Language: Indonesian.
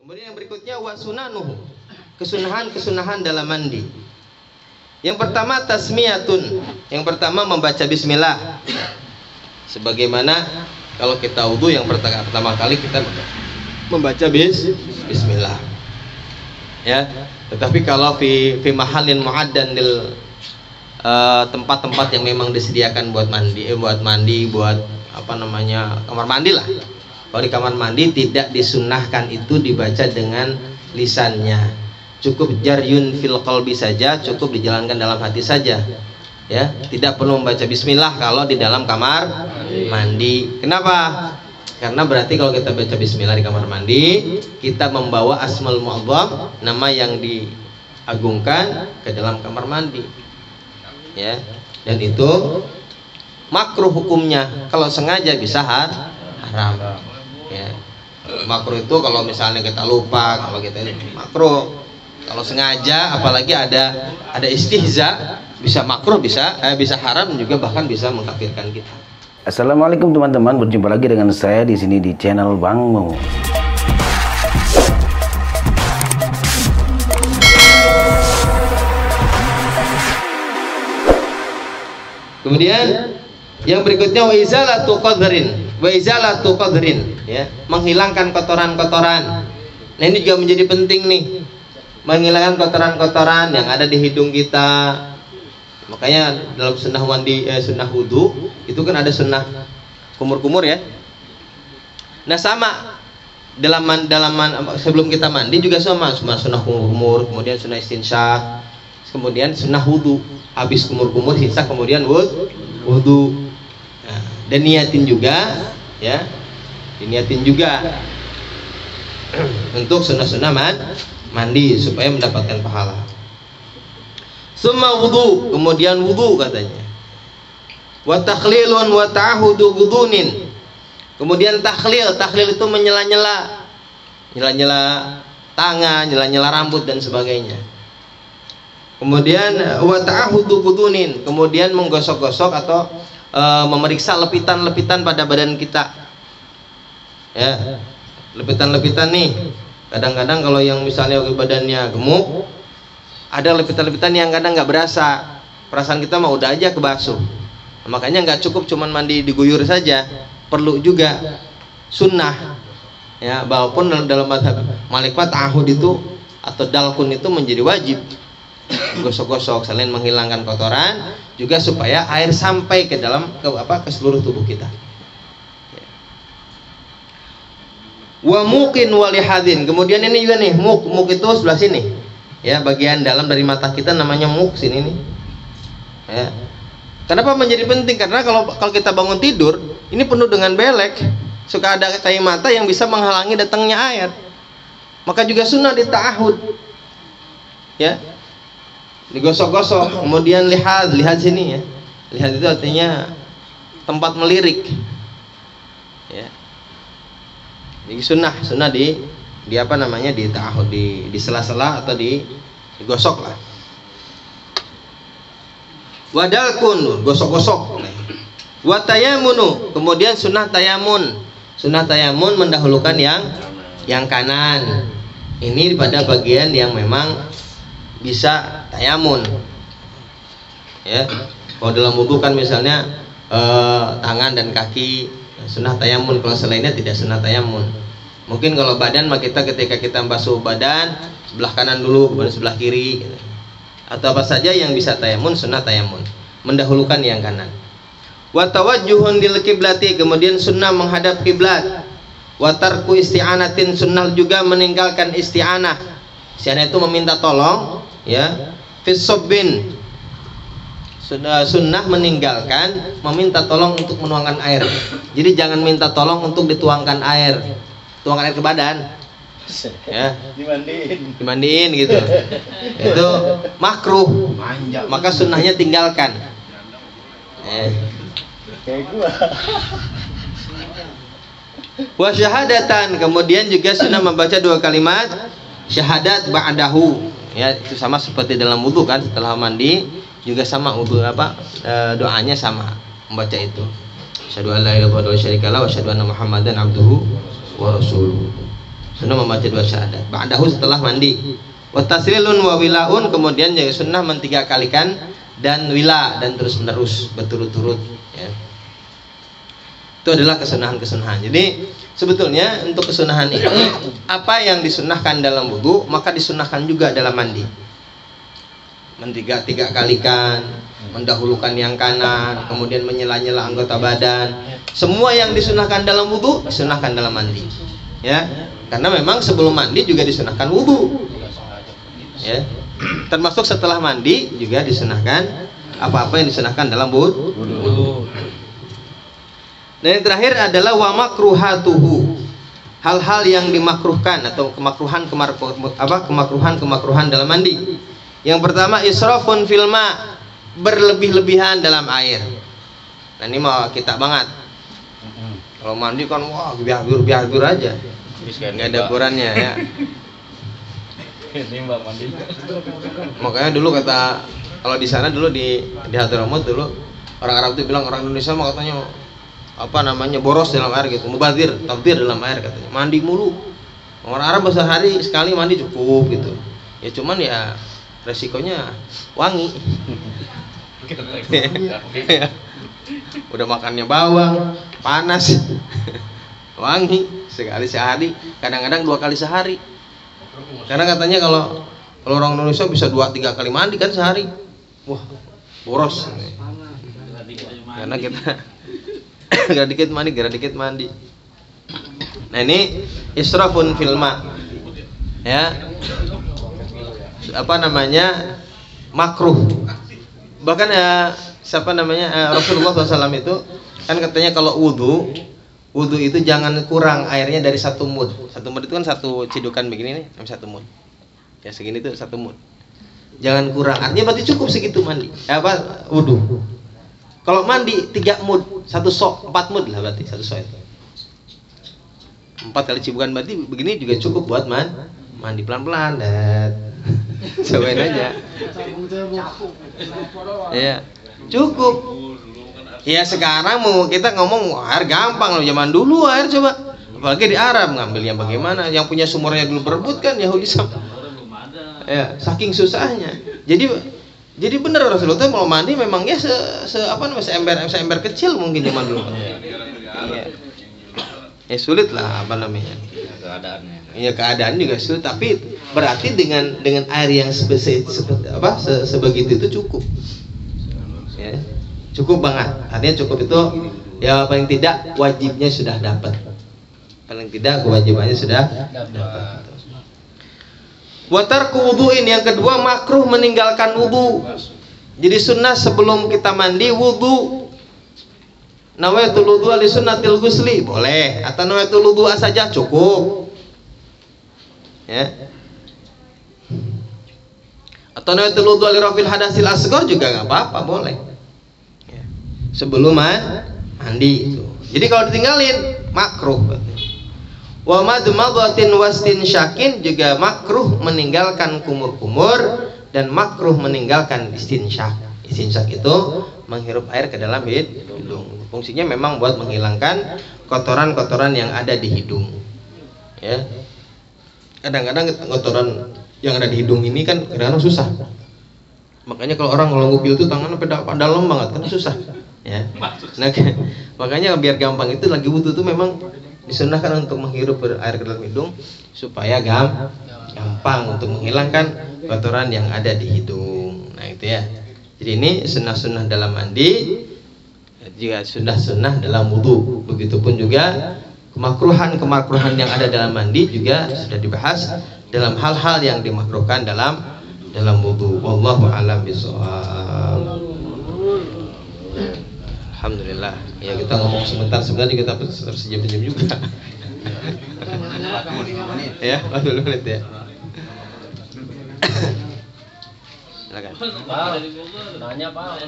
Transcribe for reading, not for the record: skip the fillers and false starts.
Kemudian yang berikutnya wasunanuhu, kesunahan dalam mandi. Yang pertama tasmiyatun, yang pertama membaca bismillah. Sebagaimana kalau kita wudu yang pertama kali kita membaca bismillah. Ya, tetapi kalau fi mahallin mu'addan lil tempat-tempat yang memang disediakan buat mandi, buat apa namanya, kamar mandi lah. Kalau di kamar mandi tidak disunnahkan itu dibaca dengan lisannya, cukup jaryun fil qalbi saja, cukup dijalankan dalam hati saja, ya, tidak perlu membaca bismillah kalau di dalam kamar mandi. Kenapa? Karena berarti kalau kita baca bismillah di kamar mandi, kita membawa asmaul mu'azzam, nama yang diagungkan, ke dalam kamar mandi, ya, dan itu makruh hukumnya. Kalau sengaja bisa haram, ya. Makruh itu kalau misalnya kita lupa, kalau kita makruh. Kalau sengaja, apalagi ada istihza, bisa makruh, bisa haram, juga bahkan bisa mengkafirkan kita. Assalamualaikum teman-teman, berjumpa lagi dengan saya di sini di channel Bang Mo. Kemudian yang berikutnya wa izalatu qadrin, ya, menghilangkan kotoran-kotoran. Nah, ini juga menjadi penting nih, menghilangkan kotoran-kotoran yang ada di hidung kita. Makanya dalam sunnah mandi, sunnah wudu itu kan ada sunnah kumur-kumur, ya. Nah, sama sebelum kita mandi juga sama sunnah kumur-kumur, kemudian sunnah istinsyak, kemudian sunnah wudu. Habis kumur-kumur sisa kemudian wudu. Nah, dan niatin juga, ya, diniatin juga untuk sunnah-sunnah mandi supaya mendapatkan pahala. Summa wudu, kemudian wudu katanya. Wa takhlilun wa ta'ahudu wudunin. Kemudian takhlil itu menyela-nyela tangan, nyela-nyela rambut dan sebagainya. Kemudian wa ta'ahudu wudunin, kemudian menggosok-gosok atau memeriksa lepitan-lepitan pada badan kita, ya, lepitan-lepitan nih. Kadang-kadang kalau yang misalnya badannya gemuk, ada lepitan-lepitan yang kadang nggak berasa, perasaan kita mah udah aja kebasuh. Makanya nggak cukup cuman mandi diguyur saja, perlu juga sunnah, ya, walaupun dalam mazhab Malikiyah ta'ahud itu atau dalkun itu menjadi wajib, gosok-gosok selain menghilangkan kotoran juga supaya air sampai ke seluruh tubuh kita. Wa muqin walihadin, kemudian ini juga nih, muk itu sebelah sini, ya, bagian dalam dari mata kita namanya muk sini nih, ya. Kenapa menjadi penting? Karena kalau kita bangun tidur ini penuh dengan belek, suka ada cahaya mata yang bisa menghalangi datangnya air, maka juga sunnah dita'ahud, ya, digosok-gosok. Kemudian lihat sini, ya, lihat itu artinya tempat melirik, ya. Jadi sunnah di apa namanya, di ta'ahud, di sela-sela atau digosok lah. Wadalkun, gosok-gosok. Wa tayamunu, kemudian sunnah tayamun mendahulukan yang kanan. Ini pada bagian yang memang bisa tayamun, ya. Kalau dalam wudu kan misalnya tangan dan kaki, sunnah tayamun. Kalau selainnya tidak sunnah tayamun. Mungkin kalau badan mah kita ketika kita basuh badan sebelah kanan dulu, kemudian sebelah kiri, gitu. Atau apa saja yang bisa tayamun, sunnah tayamun, mendahulukan yang kanan. Wa tawajjuhun lil kiblati, kemudian sunnah menghadap kiblat. Wa tarku isti'anatin, sunnah juga meninggalkan isti'anah. Isti'anah itu meminta tolong, ya. Fisobbin, sunnah meninggalkan meminta tolong untuk menuangkan air. Jadi jangan minta tolong untuk dituangkan air, tuangkan air ke badan, ya, dimandiin gitu. Itu makruh, maka sunnahnya tinggalkan. Wa syahadatan, kemudian juga sunnah membaca 2 kalimat syahadat ba'dahu, ya, itu sama seperti dalam wudu kan, setelah mandi juga sama wudu doanya sama, membaca itu. Asyhadu an la ilaha illallah wa syarika lahu wa asyhadu anna Muhammadan abduhu wa rasuluh. Sunnah membaca 2 syahadat. Ba'dahu setelah mandi. Wa taslilun wa wilaun, kemudian juga sunnah men-3 kalikan dan wila, dan terus menerus berturut-turut ya. Itu adalah kesunahan-kesunahan. Jadi sebetulnya untuk kesunahan ini, apa yang disunahkan dalam wudu maka disunahkan juga dalam mandi. Men-3 kalikan, mendahulukan yang kanan, kemudian menyela-nyela anggota badan. Semua yang disunahkan dalam wudu disunahkan dalam mandi. Ya, karena memang sebelum mandi juga disunahkan wudu. Ya, termasuk setelah mandi juga disunahkan apa-apa yang disunahkan dalam wudu. Dan yang terakhir adalah wa makruhatuhu, hal-hal yang dimakruhkan atau kemakruhan dalam mandi. Yang pertama israfun fil ma, berlebih-lebihan dalam air. Nah ini mau kita banget. Kalau mandi kan wah biar-biar aja, nggak ada ukurannya ya. Makanya dulu kata, kalau di sana dulu di Hadramut dulu orang Arab itu bilang orang Indonesia mah katanya apa namanya boros dalam air gitu, mubazir, tabdir dalam air katanya, mandi mulu. Orang Arab sehari sekali mandi cukup gitu. Ya cuman ya resikonya wangi. Udah makannya bawang, panas, wangi. Sekali sehari, kadang-kadang 2 kali sehari. Karena katanya kalau orang Indonesia bisa 2-3 kali mandi kan sehari. Wah, boros. Karena kita gara dikit mandi. Nah ini israfun filma, ya, apa namanya, makruh. Bahkan ya siapa namanya Rasulullah SAW itu kan katanya kalau wudu itu jangan kurang airnya dari 1 mud. 1 mud itu kan 1 cidukan begini nih, 1 mud. Ya segini tuh 1 mud. Jangan kurang. Artinya berarti cukup segitu mandi. Wudu. Kalau mandi 3 mud, 1 sok, 4 mud lah berarti 1 sok itu. 4 kali cibukan berarti begini juga cukup buat mandi pelan-pelan dan cobain aja. Ya, cukup. Ya sekarang mau kita ngomong air gampang loh, zaman dulu air coba. Apalagi di Arab ngambilnya bagaimana? Yang punya sumurnya dulu berebut kan Yahudi sama. Ya, saking susahnya. Jadi benar Rasulullah mau mandi memang ya seember kecil mungkin zaman dulu. Ya sulit lah apa namanya. Keadaannya. Iya keadaan juga sulit, tapi berarti dengan air yang sebegitu itu cukup. Ya, cukup banget. Artinya cukup itu ya paling tidak wajibnya sudah dapat. Paling tidak kewajibannya sudah dapat. Wa tarku wudu'in, yang kedua makruh meninggalkan wudu. Jadi sunnah sebelum kita mandi wudu. Nawaitul wudu' li sunnatil ghusli boleh, atau nawaitul wudu' saja cukup. Ya. Atau nawaitul wudu' li rafil hadasil asghar juga enggak apa-apa, boleh. Ya. Sebelum mandi itu. Jadi kalau ditinggalin makruh. Wa madmadhatin wastinsyakin, juga makruh meninggalkan kumur-kumur dan makruh meninggalkan istinsyak. Istinsyak itu menghirup air ke dalam hidung. Fungsinya memang buat menghilangkan kotoran-kotoran yang ada di hidung. Ya. Kadang-kadang kotoran yang ada di hidung ini kan kadang-kadang susah. Makanya kalau orang ngupil itu tangannya dalam banget kan susah. Ya. Nah, makanya biar gampang itu lagi wudu itu memang disunahkan untuk menghirup air ke dalam hidung supaya gampang untuk menghilangkan kotoran yang ada di hidung. Nah itu ya. Jadi ini sunnah-sunnah dalam mandi, juga sunnah-sunnah dalam wudu. Begitupun juga kemakruhan yang ada dalam mandi juga sudah dibahas dalam hal-hal yang dimakruhkan dalam wudu. Wallahu a'lam bishawab. Alhamdulillah. Ya kita ngomong sebenarnya kita sejam-jam juga. Ya, 40 menit ya. Silakan. Pak, nanya Pak.